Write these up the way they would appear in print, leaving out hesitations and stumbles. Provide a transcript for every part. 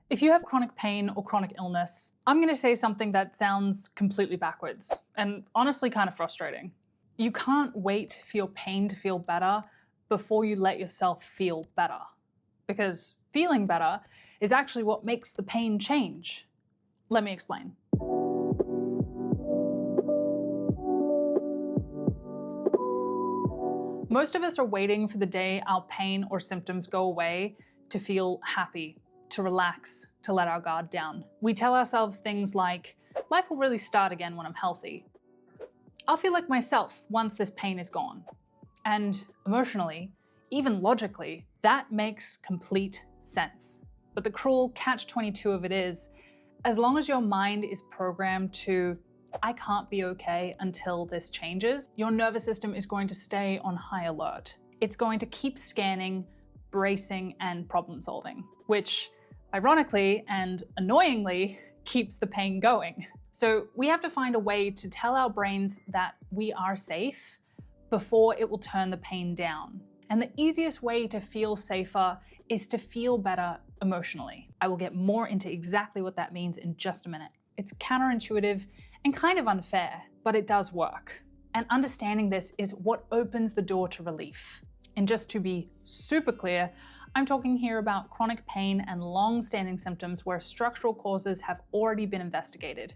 If you have chronic pain or chronic illness, I'm going to say something that sounds completely backwards and honestly kind of frustrating. You can't wait for your pain to feel better before you let yourself feel better, because feeling better is actually what makes the pain change. Let me explain. Most of us are waiting for the day our pain or symptoms go away to feel happy, to relax, to let our guard down. We tell ourselves things like, life will really start again when I'm healthy. I'll feel like myself once this pain is gone. And emotionally, even logically, that makes complete sense. But the cruel catch-22 of it is, as long as your mind is programmed to, I can't be okay until this changes, your nervous system is going to stay on high alert. It's going to keep scanning, bracing, and problem solving, which ironically and annoyingly keeps the pain going. So we have to find a way to tell our brains that we are safe before it will turn the pain down. And the easiest way to feel safer is to feel better emotionally. I will get more into exactly what that means in just a minute. It's counterintuitive and kind of unfair, but it does work. And understanding this is what opens the door to relief. And just to be super clear, I'm talking here about chronic pain and long-standing symptoms where structural causes have already been investigated.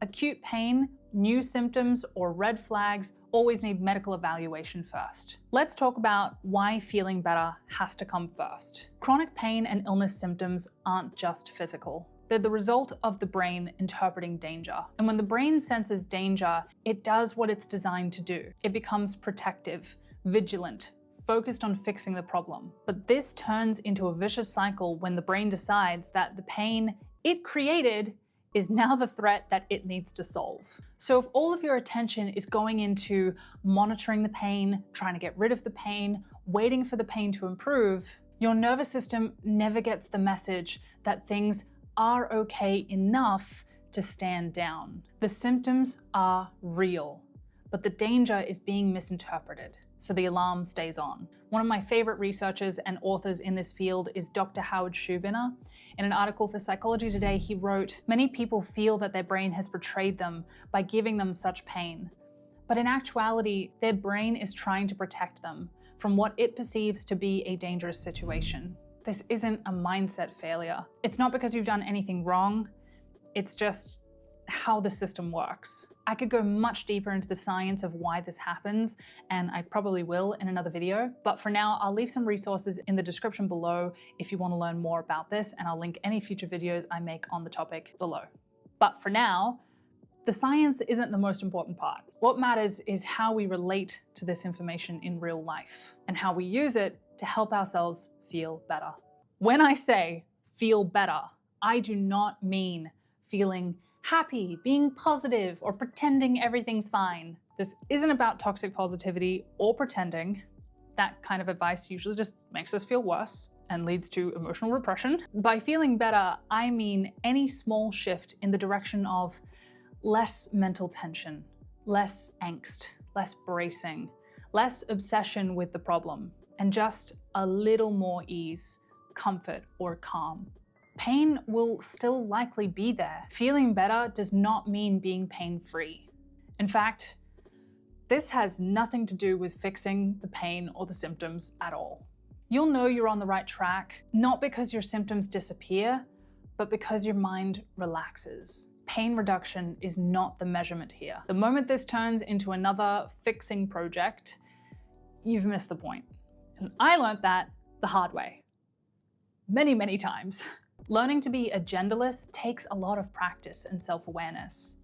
Acute pain, new symptoms, or red flags always need medical evaluation first. Let's talk about why feeling better has to come first. Chronic pain and illness symptoms aren't just physical. They're the result of the brain interpreting danger. And when the brain senses danger, it does what it's designed to do. It becomes protective, vigilant, focused on fixing the problem. But this turns into a vicious cycle when the brain decides that the pain it created is now the threat that it needs to solve. So if all of your attention is going into monitoring the pain, trying to get rid of the pain, waiting for the pain to improve, your nervous system never gets the message that things are okay enough to stand down. The symptoms are real, but the danger is being misinterpreted, so the alarm stays on. One of my favorite researchers and authors in this field is Dr. Howard Schubiner. In an article for Psychology Today, he wrote, "Many people feel that their brain has betrayed them by giving them such pain. But in actuality, their brain is trying to protect them from what it perceives to be a dangerous situation." This isn't a mindset failure. It's not because you've done anything wrong. It's just how the system works. I could go much deeper into the science of why this happens, and I probably will in another video. But for now, I'll leave some resources in the description below if you want to learn more about this, and I'll link any future videos I make on the topic below. But for now, the science isn't the most important part. What matters is how we relate to this information in real life and how we use it to help ourselves feel better. When I say feel better, I do not mean feeling happy, being positive, or pretending everything's fine. This isn't about toxic positivity or pretending. That kind of advice usually just makes us feel worse and leads to emotional repression. By feeling better, I mean any small shift in the direction of less mental tension, less angst, less bracing, less obsession with the problem, and just a little more ease, comfort, or calm. Pain will still likely be there. Feeling better does not mean being pain-free. In fact, this has nothing to do with fixing the pain or the symptoms at all. You'll know you're on the right track, not because your symptoms disappear, but because your mind relaxes. Pain reduction is not the measurement here. The moment this turns into another fixing project, you've missed the point. And I learned that the hard way. Many, many times. Learning to be agendaless takes a lot of practice and self-awareness.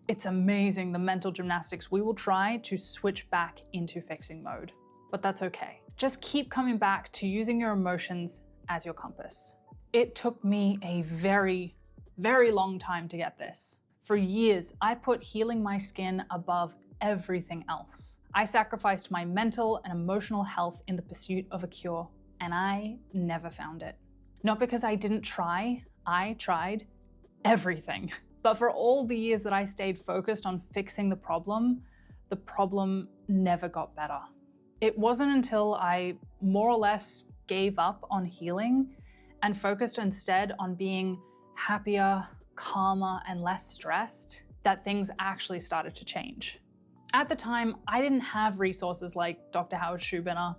It's amazing the mental gymnastics we will try to switch back into fixing mode. But that's okay. Just keep coming back to using your emotions as your compass. It took me a very, very long time to get this. For years, I put healing my skin above everything else. I sacrificed my mental and emotional health in the pursuit of a cure, and I never found it. Not because I didn't try, I tried everything. But for all the years that I stayed focused on fixing the problem never got better. It wasn't until I more or less gave up on healing and focused instead on being happier, calmer, and less stressed, that things actually started to change. At the time, I didn't have resources like Dr. Howard Schubiner.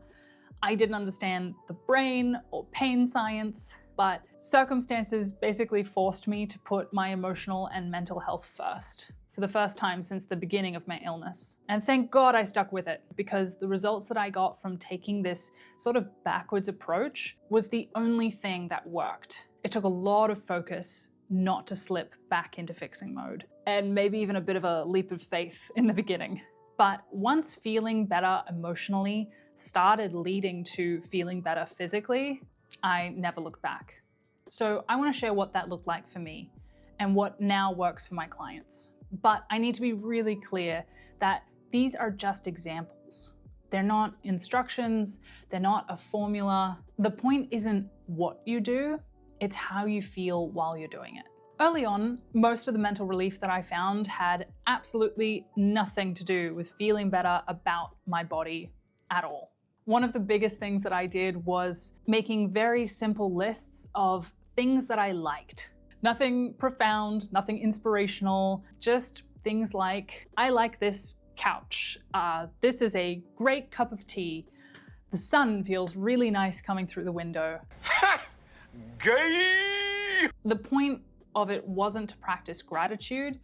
I didn't understand the brain or pain science, but circumstances basically forced me to put my emotional and mental health first for the first time since the beginning of my illness. And thank God I stuck with it, because the results that I got from taking this sort of backwards approach was the only thing that worked. It took a lot of focus not to slip back into fixing mode, and maybe even a bit of a leap of faith in the beginning. But once feeling better emotionally started leading to feeling better physically, I never looked back. So I want to share what that looked like for me and what now works for my clients. But I need to be really clear that these are just examples. They're not instructions, they're not a formula. The point isn't what you do, it's how you feel while you're doing it. Early on, most of the mental relief that I found had absolutely nothing to do with feeling better about my body at all. One of the biggest things that I did was making very simple lists of things that I liked. Nothing profound, nothing inspirational, just things like, I like this couch. This is a great cup of tea. The sun feels really nice coming through the window. Ha! Gay! The point of it wasn't to practice gratitude,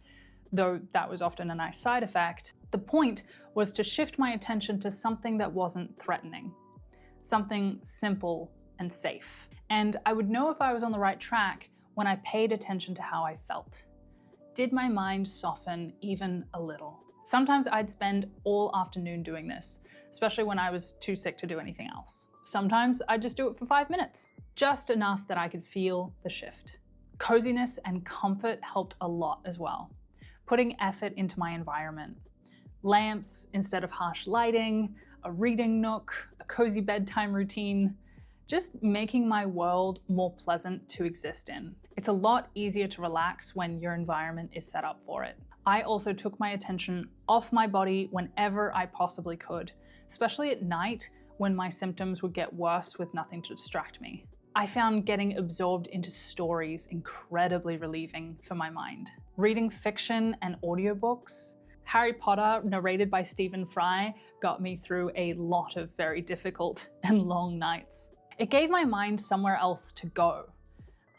though that was often a nice side effect. The point was to shift my attention to something that wasn't threatening, something simple and safe. And I would know if I was on the right track when I paid attention to how I felt. Did my mind soften even a little? Sometimes I'd spend all afternoon doing this, especially when I was too sick to do anything else. Sometimes I'd just do it for 5 minutes, just enough that I could feel the shift. Coziness and comfort helped a lot as well. Putting effort into my environment. Lamps instead of harsh lighting, a reading nook, a cozy bedtime routine, just making my world more pleasant to exist in. It's a lot easier to relax when your environment is set up for it. I also took my attention off my body whenever I possibly could, especially at night when my symptoms would get worse with nothing to distract me. I found getting absorbed into stories incredibly relieving for my mind. Reading fiction and audiobooks. Harry Potter, narrated by Stephen Fry, got me through a lot of very difficult and long nights. It gave my mind somewhere else to go.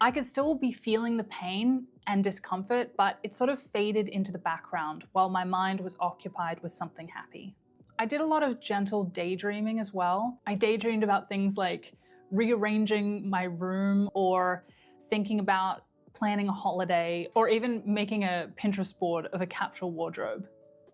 I could still be feeling the pain and discomfort, but it sort of faded into the background while my mind was occupied with something happy. I did a lot of gentle daydreaming as well. I daydreamed about things like rearranging my room, or thinking about planning a holiday, or even making a Pinterest board of a capsule wardrobe.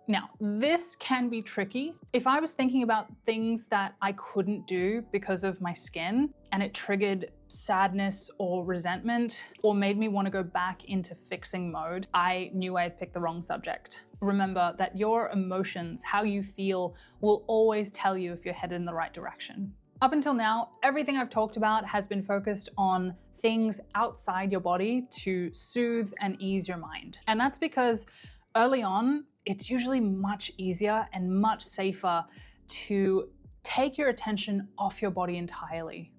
Now, this can be tricky. If I was thinking about things that I couldn't do because of my skin, and it triggered sadness or resentment, or made me want to go back into fixing mode, I knew I had picked the wrong subject. Remember that your emotions, how you feel, will always tell you if you're headed in the right direction. Up until now, everything I've talked about has been focused on things outside your body to soothe and ease your mind. And that's because early on, it's usually much easier and much safer to take your attention off your body entirely.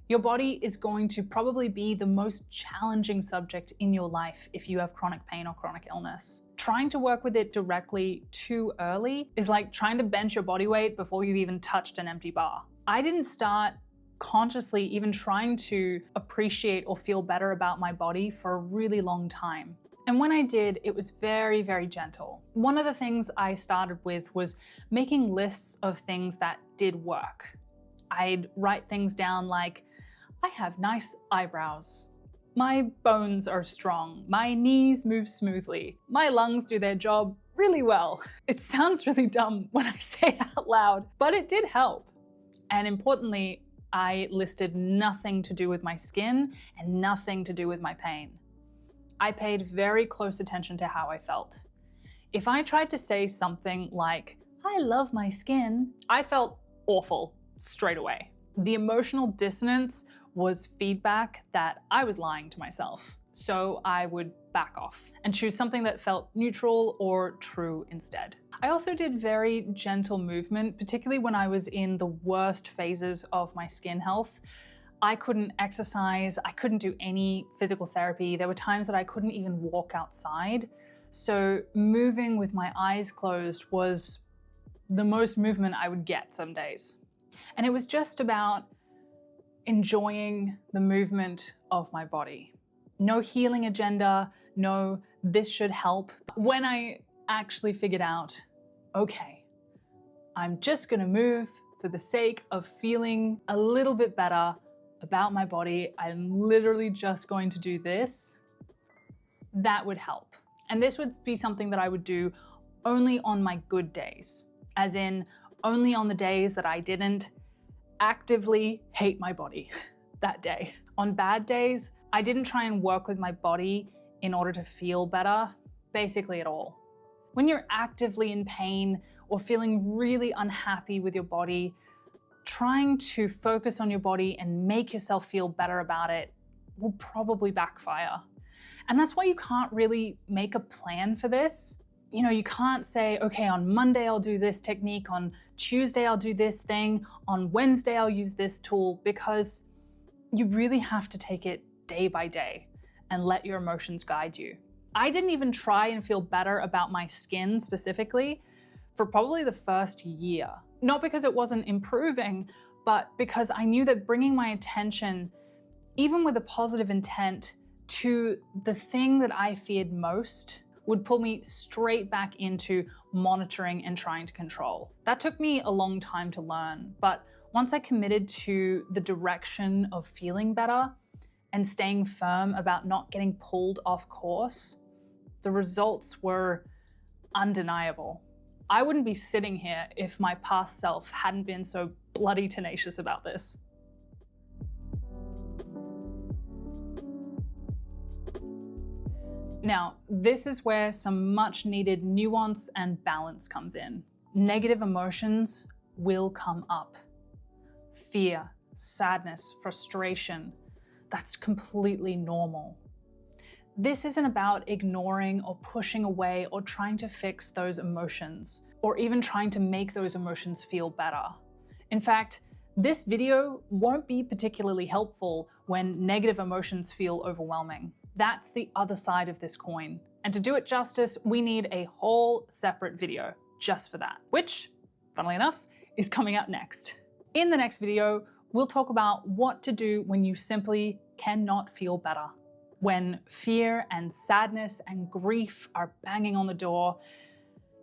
Your body is going to probably be the most challenging subject in your life if you have chronic pain or chronic illness. Trying to work with it directly too early is like trying to bench your body weight before you've even touched an empty bar. I didn't start consciously even trying to appreciate or feel better about my body for a really long time. And when I did, it was very, very gentle. One of the things I started with was making lists of things that did work. I'd write things down like, I have nice eyebrows. My bones are strong. My knees move smoothly. My lungs do their job really well. It sounds really dumb when I say it out loud, but it did help. And importantly, I listed nothing to do with my skin and nothing to do with my pain. I paid very close attention to how I felt. If I tried to say something like, I love my skin, I felt awful straight away. The emotional dissonance was feedback that I was lying to myself. So I would back off and choose something that felt neutral or true instead. I also did very gentle movement, particularly when I was in the worst phases of my skin health. I couldn't exercise, I couldn't do any physical therapy. There were times that I couldn't even walk outside. So moving with my eyes closed was the most movement I would get some days. And it was just about enjoying the movement of my body. No healing agenda, no this should help. When I actually figured out, okay, I'm just gonna move for the sake of feeling a little bit better about my body, I'm literally just going to do this, that would help. And this would be something that I would do only on my good days, as in only on the days that I didn't actively hate my body that day. On bad days, I didn't try and work with my body in order to feel better, basically at all. When you're actively in pain or feeling really unhappy with your body, trying to focus on your body and make yourself feel better about it will probably backfire. And that's why you can't really make a plan for this. You know, you can't say, okay, on Monday I'll do this technique, on Tuesday I'll do this thing, on Wednesday I'll use this tool, because you really have to take it day by day and let your emotions guide you. I didn't even try and feel better about my skin specifically for probably the first year. Not because it wasn't improving, but because I knew that bringing my attention, even with a positive intent, to the thing that I feared most would pull me straight back into monitoring and trying to control. That took me a long time to learn, but once I committed to the direction of feeling better and staying firm about not getting pulled off course, the results were undeniable. I wouldn't be sitting here if my past self hadn't been so bloody tenacious about this. Now, this is where some much needed nuance and balance comes in. Negative emotions will come up. Fear, sadness, frustration, that's completely normal. This isn't about ignoring or pushing away or trying to fix those emotions, or even trying to make those emotions feel better. In fact, this video won't be particularly helpful when negative emotions feel overwhelming. That's the other side of this coin. And to do it justice, we need a whole separate video just for that, which, funnily enough, is coming out next. In the next video, we'll talk about what to do when you simply cannot feel better. When fear and sadness and grief are banging on the door,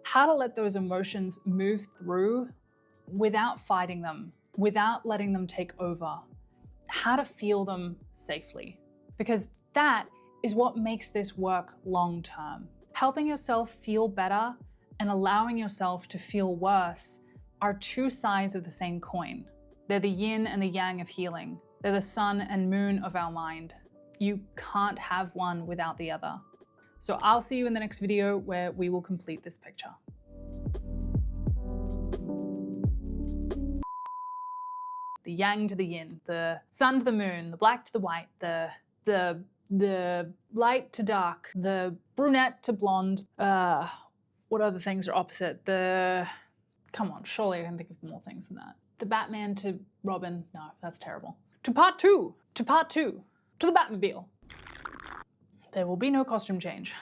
how to let those emotions move through without fighting them, without letting them take over, how to feel them safely. Because that is what makes this work long term. Helping yourself feel better and allowing yourself to feel worse are two sides of the same coin. They're the yin and the yang of healing. They're the sun and moon of our mind. You can't have one without the other. So I'll see you in the next video where we will complete this picture. The yang to the yin, the sun to the moon, the black to the white, the light to dark, the brunette to blonde. What other things are opposite? Come on, surely I can think of more things than that. The Batman to Robin. No, that's terrible. To part two, to the Batmobile. There will be no costume change.